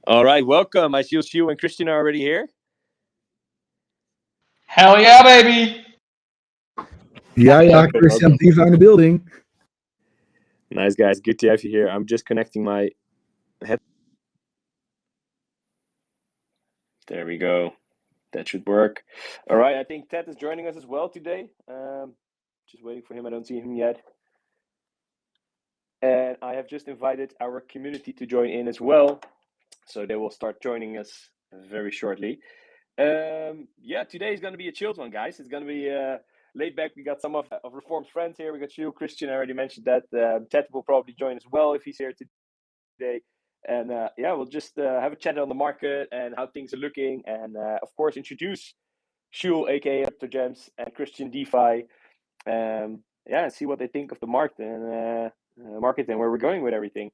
All right, welcome. I see you and Christian are already here. Hell yeah, baby! Yeah, Welcome, welcome. Christiaandefi in the building. Nice guys, good to have you here. I'm just connecting my head. There we go. That should work. All right, I think Ted is joining us as well today. Just waiting for him. I don't see him yet. And I have just invited our community to join in as well. So they will start joining us very shortly. Today is going to be a chilled one, guys. It's going to be laid back. We got some of Reform's friends here. We got you, Christian. I already mentioned that. Ted will probably join as well if he's here today. And we'll just have a chat on the market and how things are looking. And of course, introduce Shul, aka Altcryptogems, and Christiaandefi. And see what they think of the market and where we're going with everything.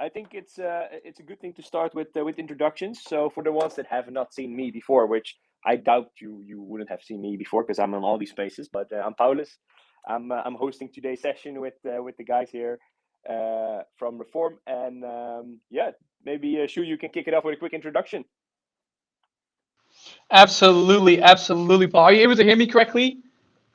I think it's a good thing to start with introductions. So for the ones that have not seen me before, which I doubt you wouldn't have seen me before because I'm on all these spaces, but I'm Paulus. I'm hosting today's session with the guys here from Reform, and maybe Shu, you can kick it off with a quick introduction. Absolutely, absolutely, Paul. Are you able to hear me correctly?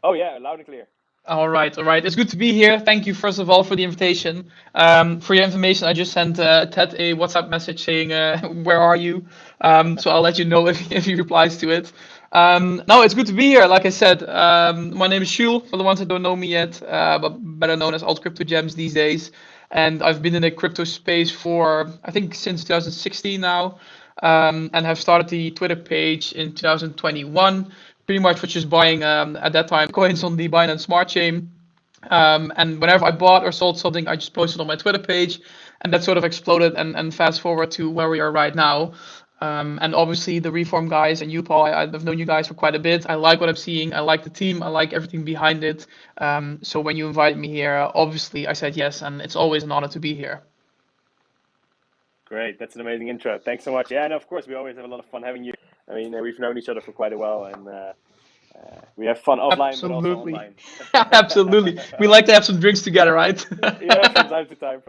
Oh yeah, loud and clear. All right, all right. It's good to be here. Thank you, first of all, for the invitation. For your information, I just sent Ted a WhatsApp message saying, "Where are you?" So I'll let you know if he replies to it. No, it's good to be here. Like I said, my name is Shul, for the ones that don't know me yet, but better known as Altcryptogems these days. And I've been in the crypto space for, I think, since 2016 now, and have started the Twitter page in 2021. Pretty much was just buying at that time coins on the Binance Smart Chain. And whenever I bought or sold something, I just posted on my Twitter page, and that sort of exploded. And fast forward to where we are right now. And obviously the Reform guys and you, Paul, I've known you guys for quite a bit. I like what I'm seeing. I like the team. I like everything behind it. So when you invited me here, obviously I said yes, and it's always an honor to be here. Great, that's an amazing intro. Thanks so much. Yeah, and of course we always have a lot of fun having you. I mean, we've known each other for quite a while, and we have fun offline, but also Absolutely. online. Absolutely. We like to have some drinks together, right? Yeah, from time to time,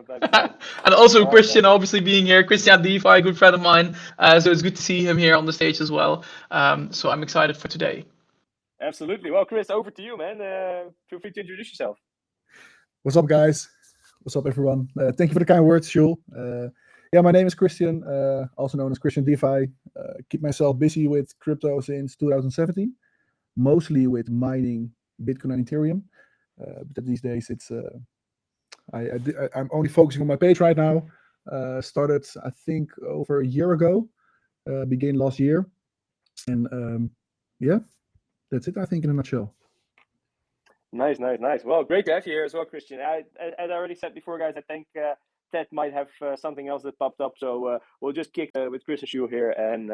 And also All right, Christian, guys. obviously being here, Christiaandefi, a good friend of mine. So it's good to see him here on the stage as well. So I'm excited for today. Absolutely. Well, Chris, over to you, man. Feel free to introduce yourself. What's up, guys? What's up, everyone? Thank you for the kind words, Shul. My name is Christian, also known as Christiaandefi. Keep myself busy with crypto since 2017, mostly with mining Bitcoin and Ethereum. But these days, I'm only focusing on my page right now. Started, I think, over a year ago, began last year. And that's it, I think, in a nutshell. Nice. Well, great to have you here as well, Christian. As I already said before, guys, I think Ted might have something else that popped up, so we'll just kick with Chris and Shu here. And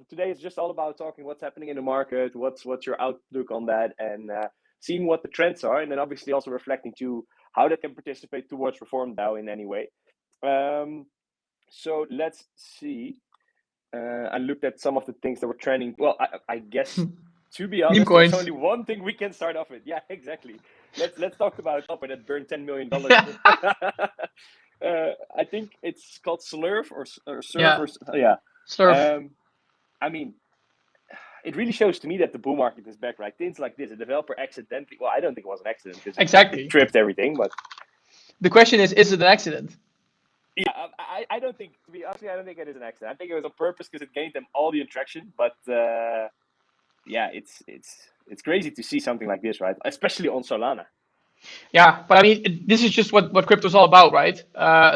today is just all about talking what's happening in the market, what's your outlook on that, and seeing what the trends are, and then obviously also reflecting to how that can participate towards Reform DAO in any way. So let's see. I looked at some of the things that were trending. Well, I guess to be honest, there's only one thing we can start off with. Yeah, exactly. Let's talk about Upper that burned $10 million. I think it's called Slurf or Surf. Yeah. Slurf. I mean, it really shows to me that the bull market is back, right? Things like this, a developer accidentally. Well, I don't think it was an accident because Exactly. it tripped everything. But the question is it an accident? Yeah, I don't think, to be honest, I don't think it is an accident. I think it was on purpose because it gained them all the attraction. But it's crazy to see something like this, right? Especially on Solana. Yeah, but I mean, this is just what crypto is all about, right?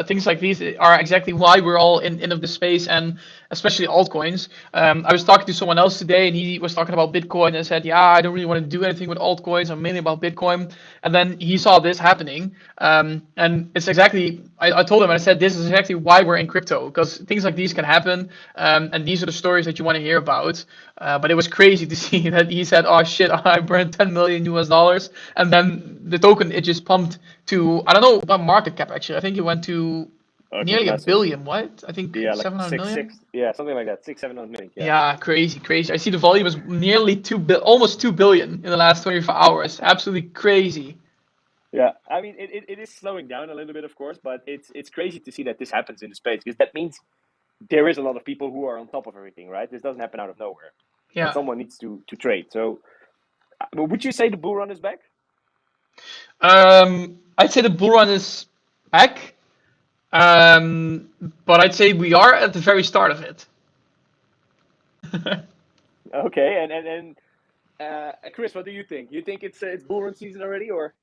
Things like these are exactly why we're all in of the space, and especially altcoins. I was talking to someone else today, and he was talking about Bitcoin and said, "Yeah, I don't really want to do anything with altcoins. I'm mainly about Bitcoin." And then he saw this happening, and it's exactly. I told him, and I said, "This is exactly why we're in crypto, because things like these can happen, and these are the stories that you want to hear about." But it was crazy to see that he said, "Oh shit, I burned $10 million US," and then the token it just pumped to, I don't know what market cap actually. I think it went to nearly a billion. What? I think like 700 million. Something like that. 700 million. Yeah, crazy. I see the volume is nearly almost 2 billion in the last 24 hours. Absolutely crazy. Yeah, I mean, it is slowing down a little bit, of course, but it's crazy to see that this happens in the space because that means there is a lot of people who are on top of everything, right? This doesn't happen out of nowhere, and Yeah. someone needs to trade. So, would you say the bull run is back? I'd say the bull run is back, but I'd say we are at the very start of it. Okay, and Chris, what do you think? You think it's bull run season already, or?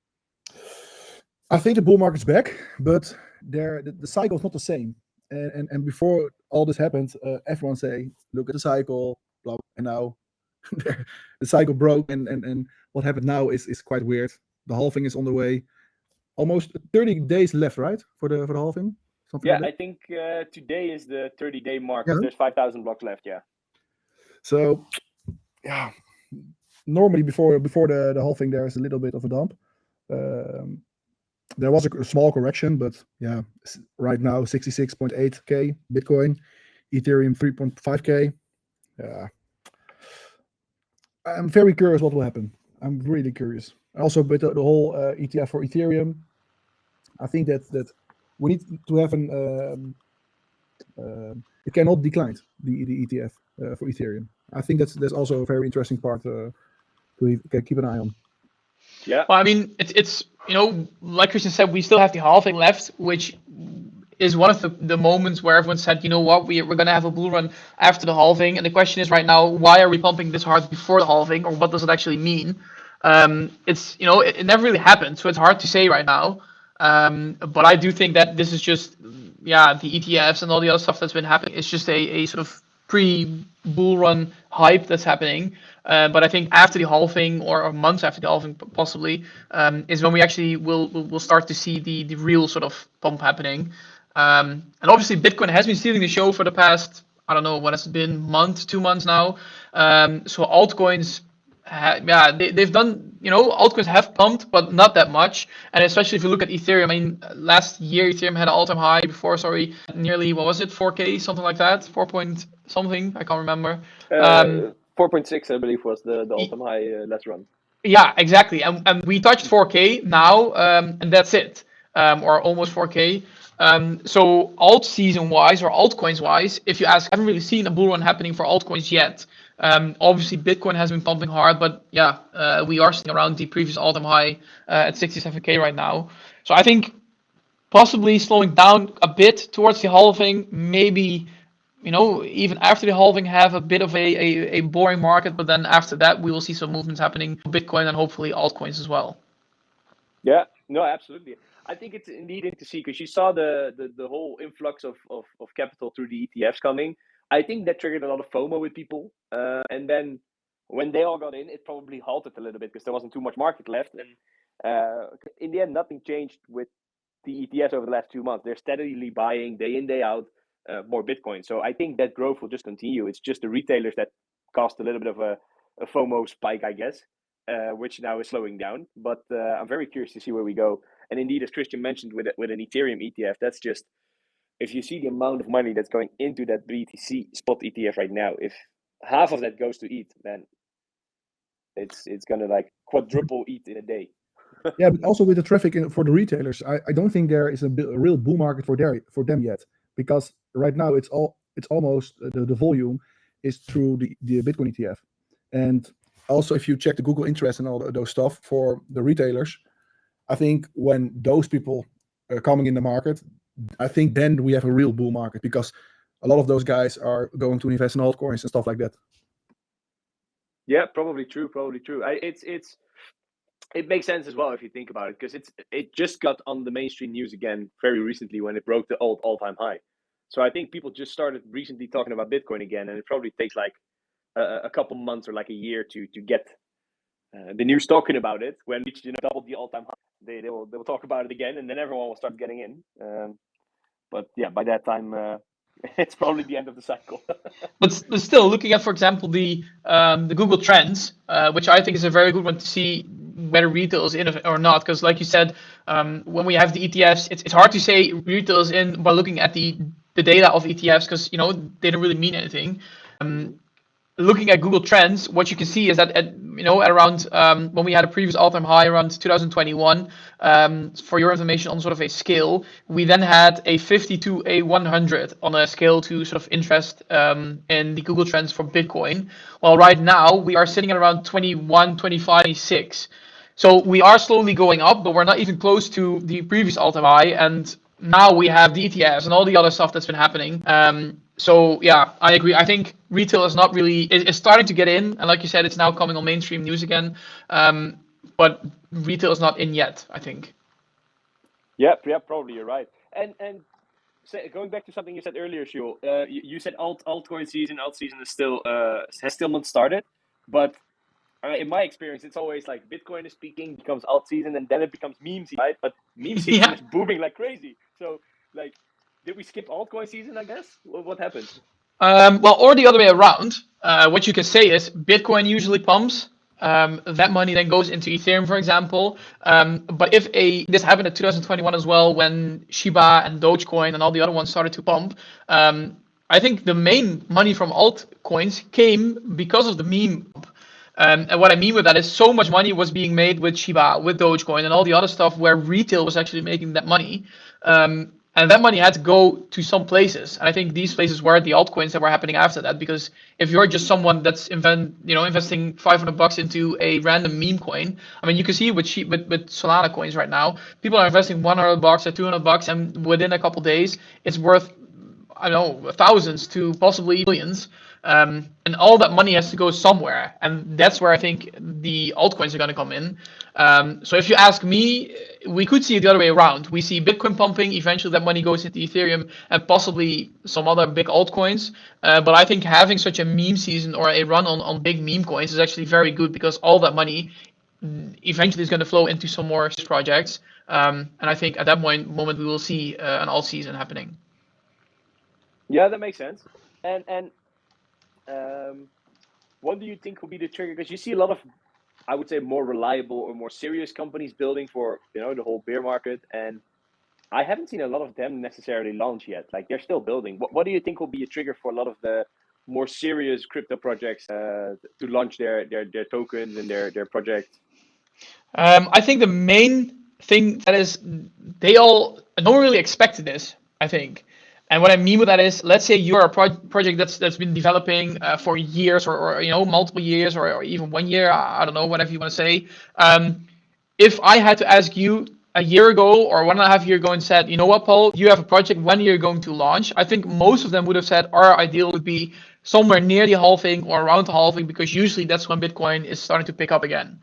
I think the bull market's back, but the cycle is not the same. And before all this happened, everyone say, look at the cycle, blah, and now the cycle broke, and what happened now is quite weird. The halving is on the way. Almost 30 days left, right, for the halving? Something Yeah, like I think today is the 30-day mark that. because Yeah. there's 5,000 blocks left. Yeah. So, yeah, normally before the halving, there's a little bit of a dump. There was a small correction, but yeah, right now 66.8k Bitcoin, Ethereum 3.5k. Yeah, I'm very curious what will happen. I'm really curious. Also, with the whole ETF for Ethereum, I think that we need to have it cannot decline the ETF for Ethereum. I think that's also a very interesting part to keep an eye on. Yeah. Well, I mean, it's like Christian said, we still have the halving left, which is one of the moments where everyone said, you know what, we're going to have a bull run after the halving. And the question is right now, why are we pumping this hard before the halving, or what does it actually mean? It's it never really happened, so it's hard to say right now. But I do think that this is just the ETFs and all the other stuff that's been happening. It's just a sort of pre-bull run hype that's happening. But I think after the halving, or months after the halving possibly, is when we actually will start to see the real sort of pump happening. And obviously Bitcoin has been stealing the show for the past, I don't know, what has it been, month, 2 months now. So altcoins, they've done, altcoins have pumped, but not that much. And especially if you look at Ethereum, I mean, last year Ethereum had an all-time high nearly, what was it, 4K, something like that, 4 point something, I can't remember. 4.6, I believe, was the all-time high last run. Yeah, exactly. And we touched 4K now, and that's it, or almost 4K. So alt season wise or altcoins wise, if you ask, I haven't really seen a bull run happening for altcoins yet. Obviously, Bitcoin has been pumping hard, but we are sitting around the previous all-time high at 67K right now. So I think possibly slowing down a bit towards the halving, maybe even after the halving, have a bit of a boring market, but then after that, we will see some movements happening for Bitcoin and hopefully altcoins as well. Yeah, no, absolutely. I think it's indeed interesting to see because you saw the whole influx of capital through the ETFs coming. I think that triggered a lot of FOMO with people. And then when they all got in, it probably halted a little bit because there wasn't too much market left. And in the end, nothing changed with the ETFs over the last 2 months. They're steadily buying day in, day out more Bitcoin. So I think that growth will just continue. It's just the retailers that caused a little bit of a FOMO spike, I guess. Which now is slowing down. But I'm very curious to see where we go. And indeed, as Christian mentioned, with an Ethereum ETF, that's just, if you see the amount of money that's going into that BTC spot ETF right now, if half of that goes to ETH, then it's going to like quadruple ETH in a day. Yeah, but also with the traffic for the retailers, I don't think there is a real bull market for them yet, because right now it's almost the volume is through the Bitcoin ETF. And also, if you check the Google interest and all those stuff for the retailers, I think when those people are coming in the market, I think then we have a real bull market, because a lot of those guys are going to invest in altcoins and stuff like that. Yeah, probably true. It makes sense as well if you think about it, because it just got on the mainstream news again very recently when it broke the all-time high. So I think people just started recently talking about Bitcoin again, and it probably takes like a couple months or like a year to get the news talking about it. When it reached double the all-time high, they will talk about it again, and then everyone will start getting in. But yeah, by that time, it's probably the end of the cycle. But still, looking at, for example, the Google Trends, which I think is a very good one to see whether retail is in or not, because like you said, when we have the ETFs, it's hard to say retail is in by looking at the data of ETFs, because they don't really mean anything. looking at Google Trends, what you can see is that at around when we had a previous all-time high around 2021, for your information on sort of a scale, we then had a 50 to a 100 on a scale to sort of interest in the Google Trends for Bitcoin. Well, right now we are sitting at around 21, 25, 26. So we are slowly going up, but we're not even close to the previous all-time high. And now we have the ETFs and all the other stuff that's been happening. So yeah, I agree. I think retail is not really, it's starting to get in, and like you said, it's now coming on mainstream news again. But retail is not in yet, I think. Yeah, probably you're right. And going back to something you said earlier, Shul, you said alt season is still has still not started, but in my experience, it's always like Bitcoin is peaking, becomes alt season, and then it becomes meme season, right? But meme season is booming like crazy. So, like, did we skip altcoin season, I guess? What happened? Well, or the other way around. What you can say is Bitcoin usually pumps. That money then goes into Ethereum, for example. But if this happened in 2021 as well, when Shiba and Dogecoin and all the other ones started to pump, I think the main money from altcoins came because of the meme pump. And what I mean with that is so much money was being made with Shiba, with Dogecoin, and all the other stuff where retail was actually making that money. And that money had to go to some places. And I think these places were the altcoins that were happening after that. Because if you're just someone that's investing $500 into a random meme coin, I mean, you can see with Solana coins right now, people are investing $100 or $200, and within a couple days, it's worth, I don't know, thousands to possibly millions. And all that money has to go somewhere, and that's where I think the altcoins are going to come in. So if you ask me, we could see it the other way around. We see Bitcoin pumping, eventually that money goes into Ethereum and possibly some other big altcoins. But I think having such a meme season or a run on big meme coins is actually very good, because all that money eventually is going to flow into some more projects. And I think at that moment we will see an alt season happening. Yeah, that makes sense. And what do you think will be the trigger? Because you see a lot of, I would say, more reliable or more serious companies building for the whole bear market, and I haven't seen a lot of them necessarily launch yet. Like, they're still building. What do you think will be a trigger for a lot of the more serious crypto projects to launch their tokens and their projects? I think the main thing that is, no one really expected this, I think. And what I mean with that is, let's say you're a project that's been developing for years or multiple years or even 1 year, I don't know, whatever you want to say. If I had to ask you a year ago or 1.5 years ago and said, you know what, Paul, you have a project, when you're going to launch, I think most of them would have said our ideal would be somewhere near the halving or around the halving, because usually that's when Bitcoin is starting to pick up again.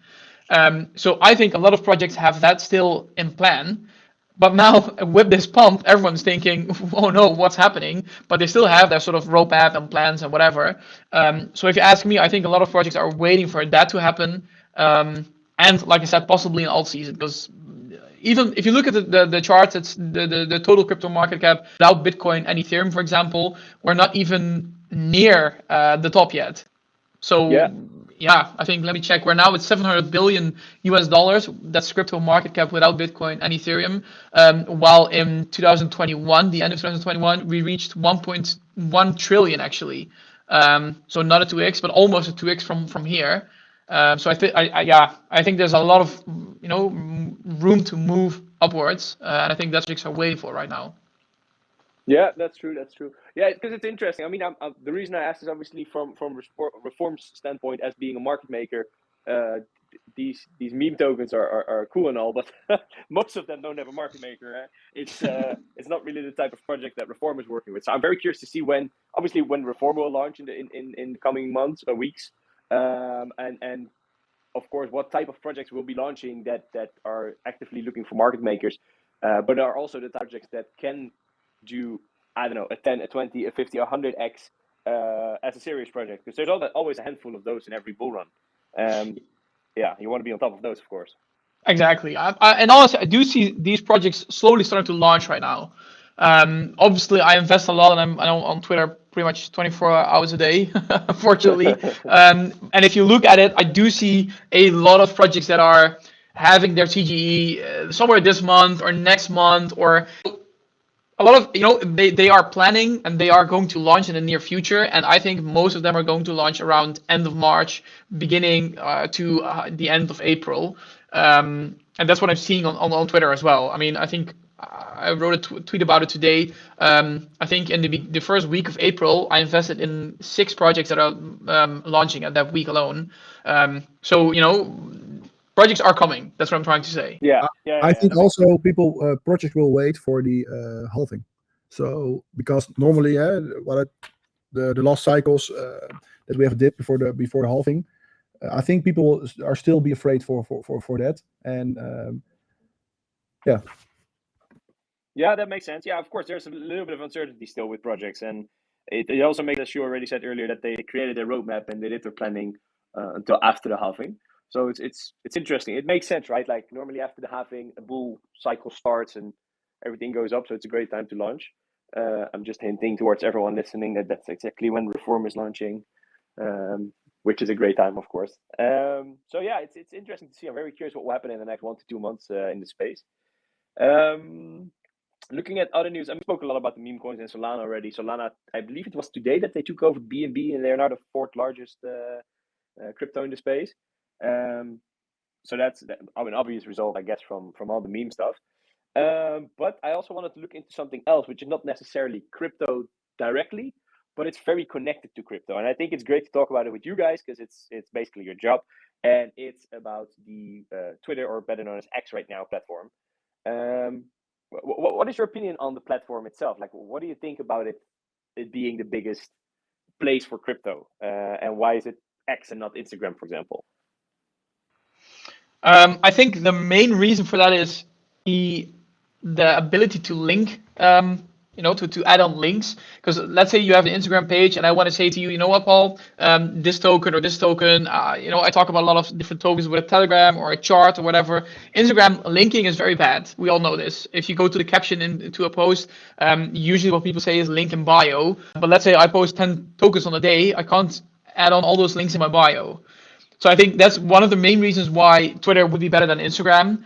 So I think a lot of projects have that still in plan. But now with this pump, everyone's thinking, oh no, what's happening? But they still have their sort of roadmap and plans and whatever. So if you ask me, I think a lot of projects are waiting for that to happen. And like I said, possibly an alt season, because even if you look at the charts, it's the total crypto market cap without Bitcoin and Ethereum, for example, we're not even near the top yet. So yeah, I think, let me check. We're now at $700 billion US. That's crypto market cap without Bitcoin and Ethereum. While in 2021, the end of 2021, we reached 1.1 trillion actually. So not a 2x, but almost a 2x from here. So I think there's a lot of room to move upwards, and I think that's what projects are waiting for right now. Yeah, that's true. Yeah, because it's interesting. I mean, the reason I asked is obviously from Reform's standpoint as being a market maker. These meme tokens are cool and all, but most of them don't have a market maker. It's not really the type of project that Reform is working with. So I'm very curious to see when Reform will launch in the coming months or weeks, and of course what type of projects will be launching that are actively looking for market makers, but are also the projects that can do, I don't know, a 10, a 20, a 50, a 100x as a serious project, because there's always a handful of those in every bull run. Yeah, you want to be on top of those, of course. Exactly. And honestly, I do see these projects slowly starting to launch right now. Obviously, I invest a lot, and I'm on Twitter pretty much 24 hours a day, unfortunately. And if you look at it, I do see a lot of projects that are having their TGE somewhere this month or next month, or a lot of they are planning and they are going to launch in the near future, and I think most of them are going to launch around end of March, beginning to the end of April, and that's what I'm seeing on Twitter as well. I mean, I think I wrote a tweet about it today. I think in the first week of April, I invested in 6 projects that are launching at that week alone. So projects are coming. That's what I'm trying to say. Yeah, I, yeah, I yeah, think that makes sense. also people projects will wait for the halving. So because normally, the last cycles that we have did before the halving, I think people are still be afraid for that. And yeah, Yeah, that makes sense. Yeah, of course, there's a little bit of uncertainty still with projects, and it also makes, as you already said earlier, that they created a roadmap and they did their planning until after the halving. So it's interesting. It makes sense, right? Like normally after the halving, a bull cycle starts and everything goes up, so it's a great time to launch. I'm just hinting towards everyone listening that that's exactly when Reform is launching, which is a great time, of course. So yeah, it's interesting to see. I'm very curious what will happen in the next 1 to 2 months in the space. Um, Looking at other news, I spoke a lot about the meme coins and Solana already. Solana, I believe it was today that they took over BNB, and they're now the 4th largest crypto in the space. So that's an obvious result, I guess, from all the meme stuff. But I also wanted to look into something else, which is not necessarily crypto directly, but it's very connected to crypto. And I think it's great to talk about it with you guys because it's basically your job, and it's about the Twitter, or better known as X right now, platform. Um, what is your opinion on the platform itself? Like, what do you think about it being the biggest place for crypto, and why is it X and not Instagram, for example? I think the main reason for that is the the ability to link, to add on links. Because let's say you have an Instagram page, and I want to say to you, you know what, Paul, this token or this token, I talk about a lot of different tokens with a Telegram or a chart or whatever. Instagram linking is very bad. We all know this. If you go to the caption into a post, usually what people say is link in bio. But let's say I post 10 tokens on a day, I can't add on all those links in my bio. So I think that's one of the main reasons why Twitter would be better than Instagram.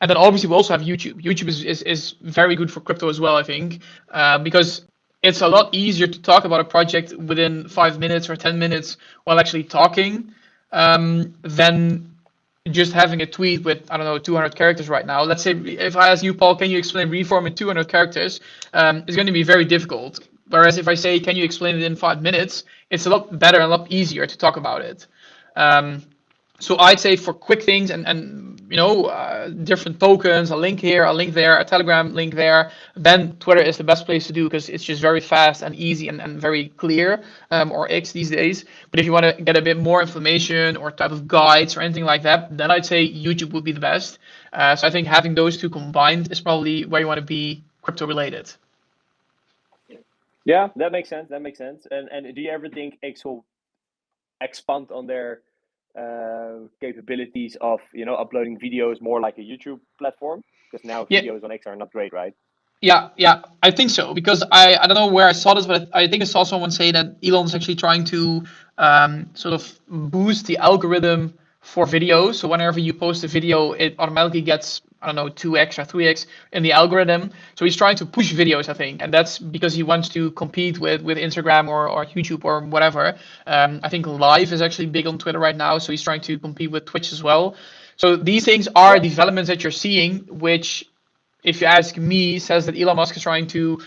And then obviously we also have YouTube. YouTube is very good for crypto as well, I think, because it's a lot easier to talk about a project within 5 minutes or 10 minutes while actually talking, than just having a tweet with, I don't know, 200 characters right now. Let's say if I ask you, Paul, can you explain Reform in 200 characters? It's going to be very difficult. Whereas if I say, can you explain it in 5 minutes? It's a lot better and a lot easier to talk about it. Um, so I'd say for quick things and different tokens, a link here, a link there, a Telegram link there, then Twitter is the best place to do because it's just very fast and easy and very clear, or X these days. But if you want to get a bit more information or type of guides or anything like that, then I'd say YouTube would be the best. So I think having those two combined is probably where you want to be crypto related. Yeah, that makes sense. That makes sense. And do you ever think X will expand on their capabilities of uploading videos more like a YouTube platform? Because now Yeah, videos on X are not great, right? yeah, I think so because I don't know where I saw this, but I think I saw someone say that Elon's actually trying to sort of boost the algorithm for videos. So whenever you post a video, it automatically gets, I don't know, 2x or 3x in the algorithm. So he's trying to push videos, I think, and that's because he wants to compete with Instagram or YouTube or whatever. I think live is actually big on Twitter right now, so he's trying to compete with Twitch as well. So these things are Yeah. developments that you're seeing, which, if you ask me, says that Elon Musk is trying to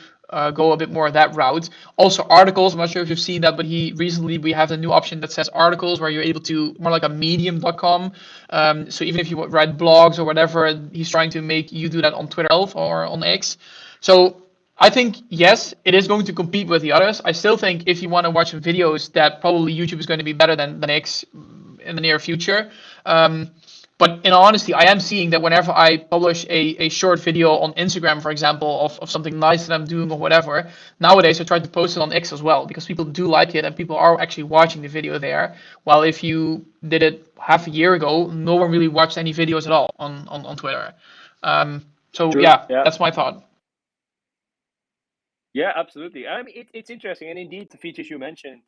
go a bit more that route. Also, articles. I'm not sure if you've seen that, but we have a new option that says articles, where you're able to more like a medium.com. So even if you write blogs or whatever, he's trying to make you do that on Twitter or on X. So I think yes, it is going to compete with the others. I still think if you want to watch videos, that probably YouTube is going to be better than X in the near future. But in all honesty, I am seeing that whenever I publish a short video on Instagram, for example, of something nice that I'm doing or whatever, nowadays I try to post it on X as well because people do like it and people are actually watching the video there. While if you did it half a year ago, no one really watched any videos at all on Twitter. So True. yeah, Yeah. that's my thought. Yeah, absolutely. I mean, it's interesting, and indeed, the features you mentioned,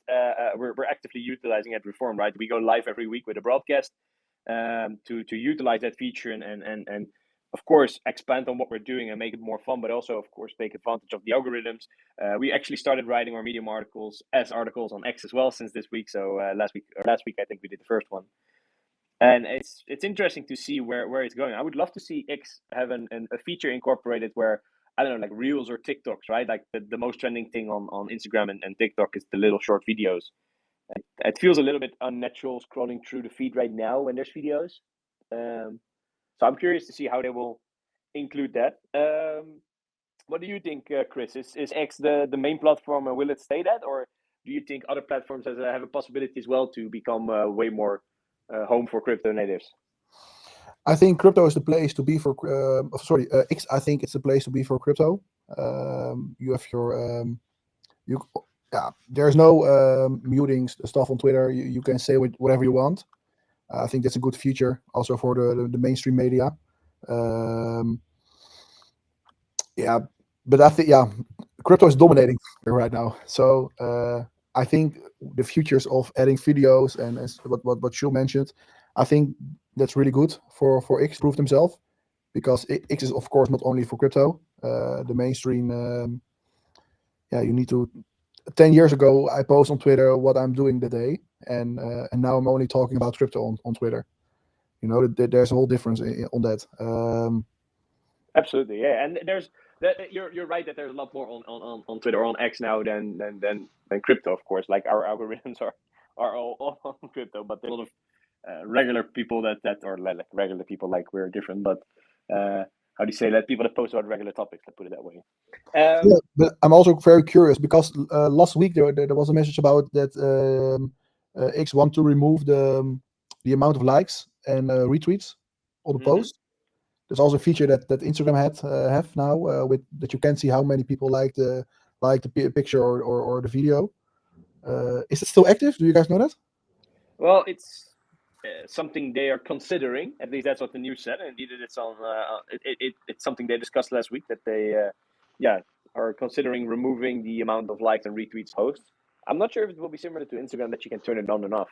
we're actively utilizing at Reform. Right, we go live every week with a broadcast to utilize that feature and of course, expand on what we're doing and make it more fun, but also, of course, take advantage of the algorithms. We actually started writing our Medium articles as articles on X as well since this week. So last week I think we did the first one, and it's interesting to see where it's going. I would love to see X have a feature incorporated where, I don't know, like Reels or TikToks, right? Like the most trending thing on Instagram and TikTok is the little short videos. It feels a little bit unnatural scrolling through the feed right now when there's videos. So I'm curious to see how they will include that. What do you think, Chris? Is X the main platform, and will it stay that, or do you think other platforms have a possibility as well to become way more home for crypto natives? I think crypto is the place to be for. X. I think it's the place to be for crypto. You have your there's no muting stuff on Twitter. You can say whatever you want. I think that's a good feature also for the mainstream media. But I think crypto is dominating right now. So I think the futures of adding videos and as what Jules mentioned, I think that's really good for X to prove themselves, because X is of course not only for crypto. The mainstream, you need to. 10 years ago, I post on Twitter what I'm doing the day, and now I'm only talking about crypto on Twitter. You know, there's a whole difference on that. Absolutely, yeah, and you're right that there's a lot more on Twitter or on X now than crypto, of course. Like our algorithms are all on crypto, but there's a lot of regular people that or like regular people, like we're different, but how do you say that? People that post about regular topics, let's put it that way. But I'm also very curious because last week there was a message about that X want to remove the amount of likes and retweets on the post. There's also a feature that Instagram have now with that you can see how many people like the picture or the video. Is it still active? Do you guys know that? Well, it's something they are considering. At least that's what the news said. And indeed, it's on. It's something they discussed last week, that they are considering removing the amount of likes and retweets posts. I'm not sure if it will be similar to Instagram, that you can turn it on and off.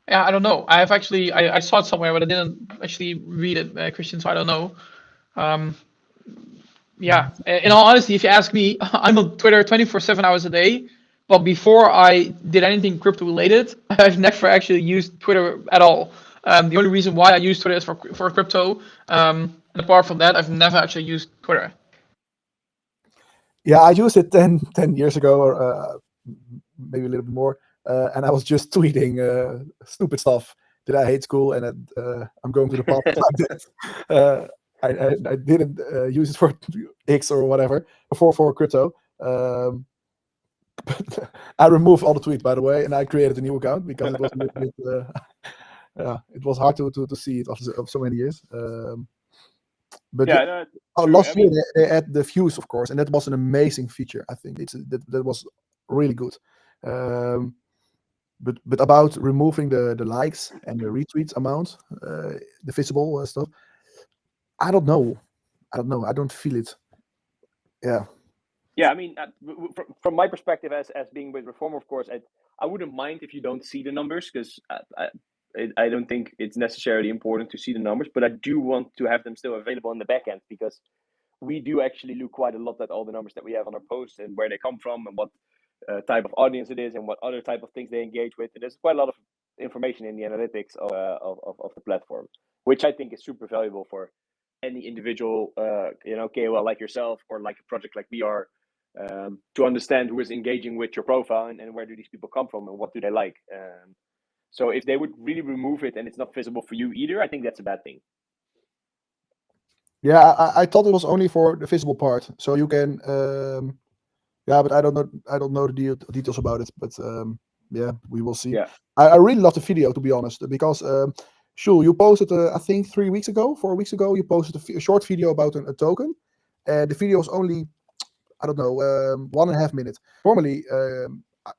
Yeah, I don't know. I have actually I saw it somewhere, but I didn't actually read it, Christian. So I don't know. In all honesty, if you ask me, I'm on Twitter 24/7 hours a day. But before I did anything crypto related, I've never actually used Twitter at all. The only reason why I use Twitter is for crypto. And apart from that, I've never actually used Twitter. Yeah, I used it 10 years ago, or maybe a little bit more. And I was just tweeting stupid stuff that I hate school, and I'm going to the pub like that. I didn't use it for X or whatever, for crypto. But I removed all the tweets, by the way, and I created a new account because it was a little bit, it was hard to see it of so many years. But last year they added the views, of course, and that was an amazing feature. I think that was really good. But about removing the likes and the retweets amount, the visible stuff, I don't know. I don't feel it. Yeah. Yeah, I mean, from my perspective as being with Reform, of course, I wouldn't mind if you don't see the numbers, because I don't think it's necessarily important to see the numbers, but I do want to have them still available in the back end, because we do actually look quite a lot at all the numbers that we have on our posts and where they come from and what type of audience it is and what other type of things they engage with. And there's quite a lot of information in the analytics of the platform, which I think is super valuable for any individual, KOL like yourself or like a project like we are, to understand who is engaging with your profile and where do these people come from and what do they like. So if they would really remove it and it's not visible for you either, I think that's a bad thing. Yeah, I thought it was only for the visible part, so you can. But I don't know the details about it. But we will see. Yeah. I really love the video, to be honest, because Shul, you posted I think 4 weeks ago, you posted a short video about a token, and the video was only 1.5 minutes. Normally,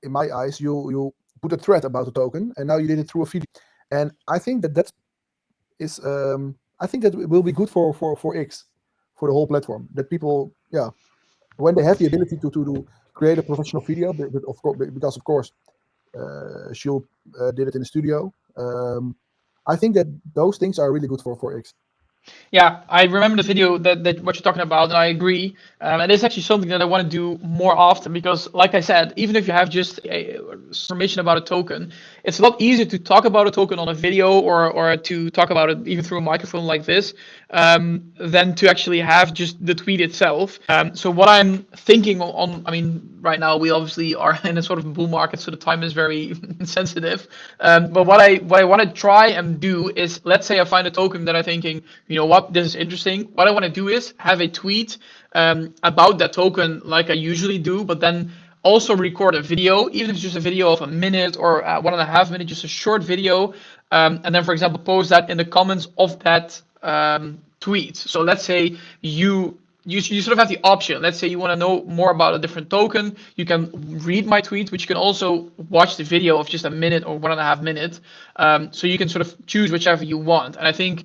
in my eyes, you put a thread about the token, and now you did it through a video, and I think that is I think that it will be good for X, for the whole platform. That people, when they have the ability to create a professional video, but of course, because of course, Shul did it in the studio. I think that those things are really good for X. Yeah, I remember the video that what you're talking about, and I agree. And it's actually something that I want to do more often because, like I said, even if you have just a information about a token, it's a lot easier to talk about a token on a video or to talk about it even through a microphone like this than to actually have just the tweet itself. So what I'm thinking on, I mean, right now we obviously are in a sort of bull market, so the time is very sensitive. But what I want to try and do is, let's say I find a token that I'm thinking, you know what, this is interesting. What I want to do is have a tweet about that token like I usually do, but then also record a video, even if it's just a video of a minute or 1.5 minutes, just a short video, and then, for example, post that in the comments of that tweet. So let's say you sort of have the option. Let's say you want to know more about a different token. You can read my tweet, but you can also watch the video of just a minute or 1.5 minutes. So you can sort of choose whichever you want. And I think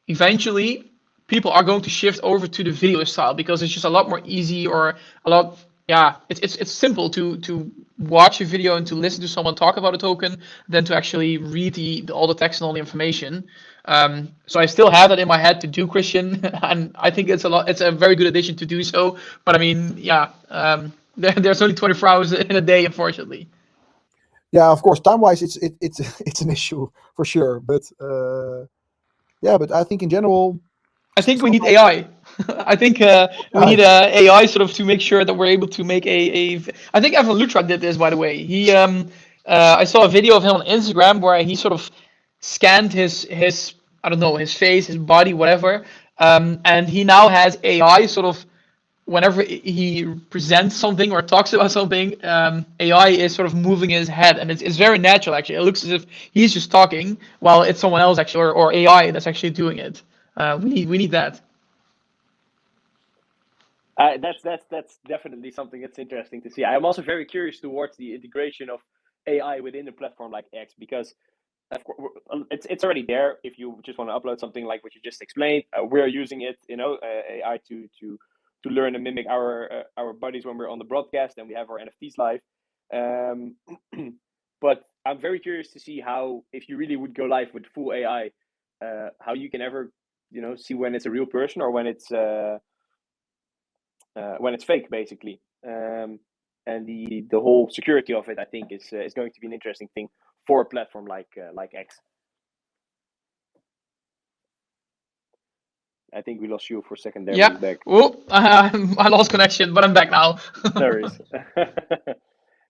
eventually people are going to shift over to the video style because it's just a lot more easy or a lot. Yeah, it's simple to watch a video and to listen to someone talk about a token than to actually read all the text and all the information. So I still have that in my head to do, Christian, and I think it's a lot. It's a very good addition to do so. But I mean, yeah, there's only 24 hours in a day, unfortunately. Yeah, of course, time-wise, it's it's an issue for sure. But yeah, but I think in general, I think we need AI. I think we need AI sort of to make sure that we're able to make I think Evan Lutra did this, by the way. I saw a video of him on Instagram where he sort of scanned his I don't know, his face, his body, whatever, and he now has AI sort of whenever he presents something or talks about something, AI is sort of moving his head, and it's very natural actually. It looks as if he's just talking while it's someone else actually, or AI that's actually doing it. We need that. That's definitely something that's interesting to see. I'm also very curious towards the integration of AI within a platform like X because of course it's already there. If you just want to upload something like what you just explained, we're using it, AI to learn and mimic our bodies when we're on the broadcast and we have our NFTs live. Um, but I'm very curious to see how, if you really would go live with full AI, how you can ever see when it's a real person or when it's fake, basically. And the whole security of it, I think, is going to be an interesting thing for a platform like X. I think we lost you for a second there. Yeah. Back. Oh, I lost connection, but I'm back now. There is.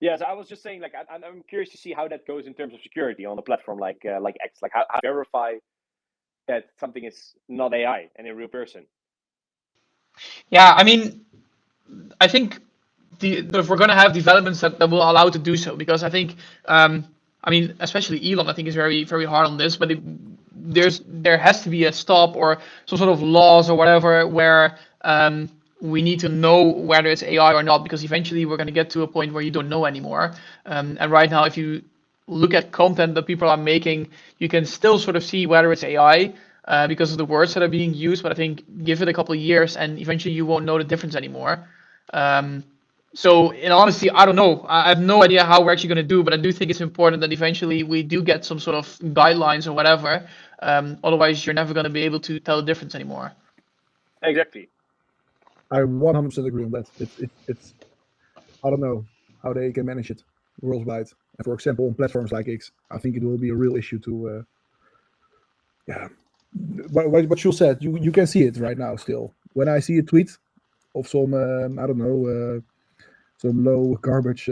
Yeah, so I was just saying, like, I'm curious to see how that goes in terms of security on a platform like X. Like, how verify that something is not AI and a real person. Yeah, I mean, I think if we're going to have developments that will allow to do so, because I think, I mean, especially Elon, I think is very very hard on this, but there has to be a stop or some sort of laws or whatever where we need to know whether it's AI or not, because eventually we're going to get to a point where you don't know anymore. And right now, if you look at content that people are making, you can still sort of see whether it's AI. Because of the words that are being used, but I think give it a couple of years and eventually you won't know the difference anymore. So in honesty, I don't know. I have no idea how we're actually going to do, but I do think it's important that eventually we do get some sort of guidelines or whatever. Otherwise, you're never going to be able to tell the difference anymore. Exactly. I 100% agree on that. It's I don't know how they can manage it worldwide. And for example, on platforms like X, I think it will be a real issue to yeah. What you said, you can see it right now still. When I see a tweet of some I don't know some low garbage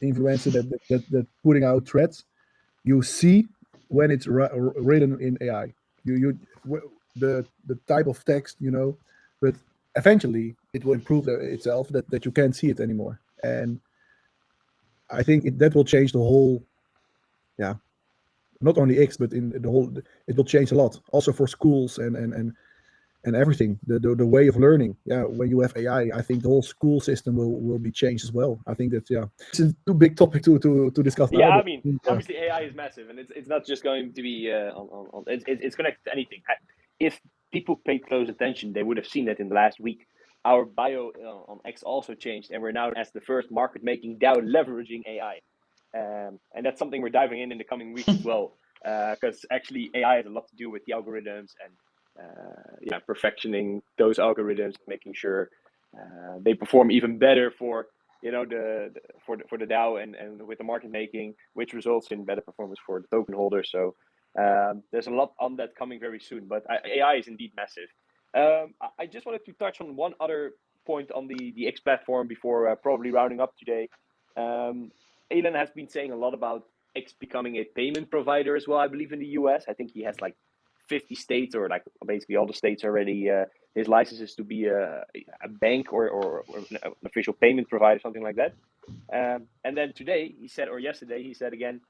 influencer that putting out threads, you see when it's written in AI. The type of text, but eventually it will improve itself that you can't see it anymore. And I think that will change the whole, yeah, not only X, but in the whole. It will change a lot, also for schools and everything. The way of learning. Yeah, when you have AI, I think the whole school system will be changed as well. I think that it's a too big topic to discuss now. Yeah, I mean, obviously AI is massive, and it's not just going to be it's connected to anything. If people paid close attention, they would have seen that in the last week. Our bio on X also changed, and we're now as the first market-making DAO leveraging AI, and that's something we're diving in the coming weeks as well, because actually AI has a lot to do with the algorithms perfectioning those algorithms, making sure they perform even better for for the DAO and with the market making, which results in better performance for the token holder. So there's a lot on that coming very soon. But AI is indeed massive. I just wanted to touch on one other point on the X platform before probably rounding up today. Alan has been saying a lot about X becoming a payment provider as well. I believe in the US. I think he has like 50 states, or like basically all the states already his licenses to be a bank or an official payment provider, something like that. And then today he said, or yesterday he said again,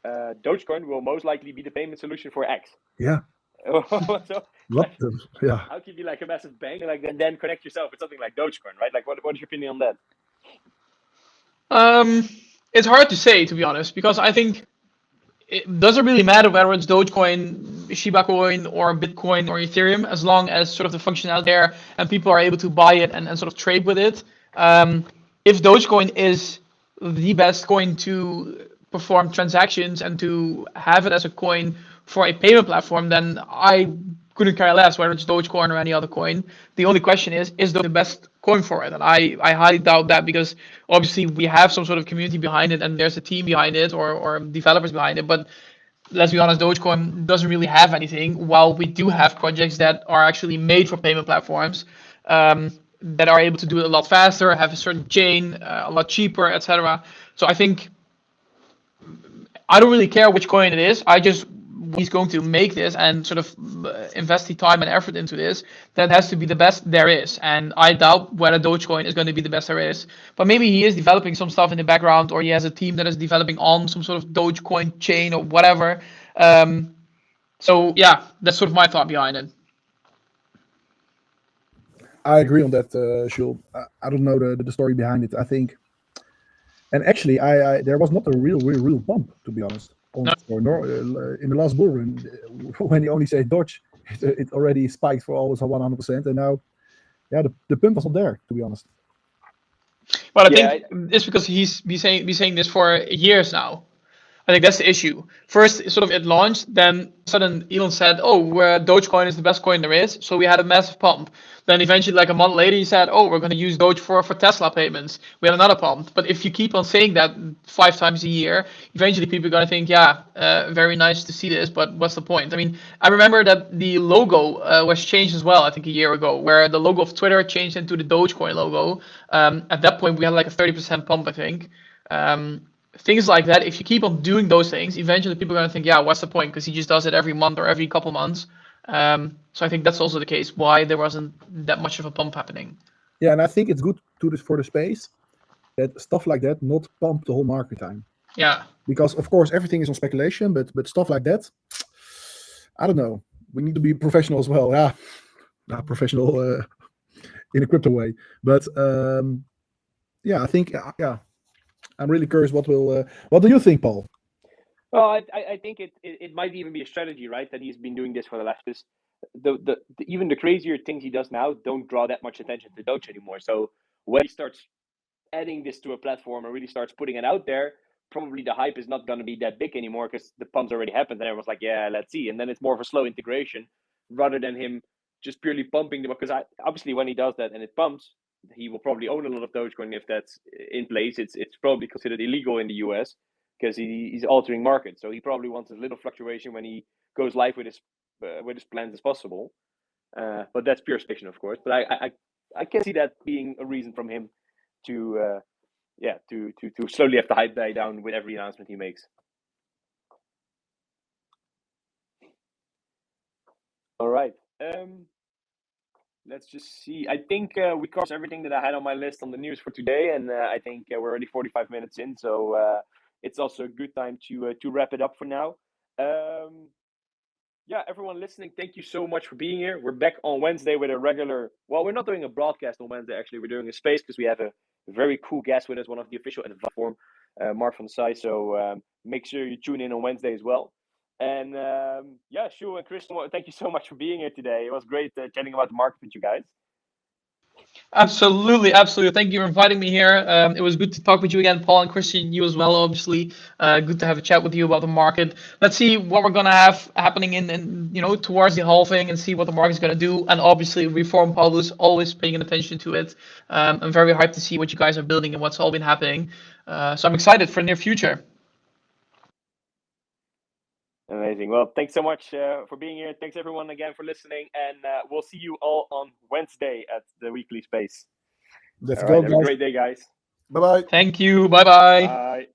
Dogecoin will most likely be the payment solution for X. Yeah. So What? Yeah. how can you be like a massive bank and then connect yourself with something like Dogecoin, right? Like, what is your opinion on that? It's hard to say, to be honest, because I think it doesn't really matter whether it's Dogecoin, Shiba Coin, or Bitcoin or Ethereum, as long as sort of the functionality there and people are able to buy it and sort of trade with it. If Dogecoin is the best coin to perform transactions and to have it as a coin for a payment platform, then I couldn't care less whether it's Dogecoin or any other coin. The only question is the best coin for it? And I highly doubt that, because obviously we have some sort of community behind it and there's a team behind it or developers behind it. But let's be honest, Dogecoin doesn't really have anything, while we do have projects that are actually made for payment platforms that are able to do it a lot faster, have a certain chain, a lot cheaper, etc. So I think I don't really care which coin it is. I just he's going to make this and sort of invest the time and effort into this, that has to be the best there is. And I doubt whether Dogecoin is going to be the best there is. But maybe he is developing some stuff in the background, or he has a team that is developing on some sort of Dogecoin chain or whatever. So yeah, that's sort of my thought behind it. I agree on that, Jules. I don't know the story behind it. I think, and actually, I there was not a real bump, to be honest. In the last bull run, when you only say Dodge, it already spiked for almost 100%, and now, yeah, the pump was not there, to be honest. Well, I think it's because he's been saying this for years now. I think that's the issue. First, sort of it launched, then sudden Elon said, "Oh, Dogecoin is the best coin there is." So we had a massive pump. Then eventually, like a month later, he said, "Oh, we're going to use Doge for Tesla payments." We had another pump. But if you keep on saying that 5 times a year, eventually people are going to think, "Yeah, very nice to see this, but what's the point?" I mean, I remember that the logo was changed as well, I think a year ago, where the logo of Twitter changed into the Dogecoin logo. At that point, we had like a 30% pump, I think. Things like that, if you keep on doing those things, eventually people are going to think, yeah, what's the point? Because he just does it every month or every couple months. So I think that's also the case why there wasn't that much of a pump happening. Yeah, and I think it's good for the space that stuff like that not pump the whole market time. Yeah. Because, of course, everything is on speculation, but stuff like that, I don't know. We need to be professional as well. Yeah, not professional in a crypto way. But, yeah, I think, yeah. I'm really curious what do you think, Paul? Well, I think it might even be a strategy, right? That he's been doing this for the last even the crazier things he does now don't draw that much attention to Doge anymore. So when he starts adding this to a platform and really starts putting it out there, probably the hype is not going to be that big anymore because the pumps already happened and everyone's like, yeah, let's see. And then it's more of a slow integration rather than him just purely pumping them. Because obviously when he does that and it pumps, he will probably own a lot of Dogecoin if that's in place. It's probably considered illegal in the US because he's altering markets. So he probably wants as little fluctuation when he goes live with his plans as possible. But that's pure speculation, of course. But I can see that being a reason from him to slowly have the hype die down with every announcement he makes. All right. Let's just see. I think we covered everything that I had on my list on the news for today, and I think we're already 45 minutes in, so it's also a good time to wrap it up for now. Yeah, everyone listening, thank you so much for being here. We're back on Wednesday with a regular. Well, we're not doing a broadcast on Wednesday. Actually, we're doing a space because we have a very cool guest with us, one of the official advice form, Mark from the site. So make sure you tune in on Wednesday as well. And yeah, Shu and Christian, thank you so much for being here today. It was great chatting about the market with you guys. Absolutely, absolutely. Thank you for inviting me here. It was good to talk with you again, Paul and Christian. You as well, obviously. Good to have a chat with you about the market. Let's see what we're gonna have happening in towards the halving and see what the market's gonna do. And obviously, Reform Paul is always paying attention to it. I'm very hyped to see what you guys are building and what's all been happening. So I'm excited for the near future. Amazing. Well, thanks so much for being here. Thanks everyone again for listening, and we'll see you all on Wednesday at the weekly space. Let's All go, right, have a guys. great day, guys. Bye bye. Thank you. Bye bye. Bye.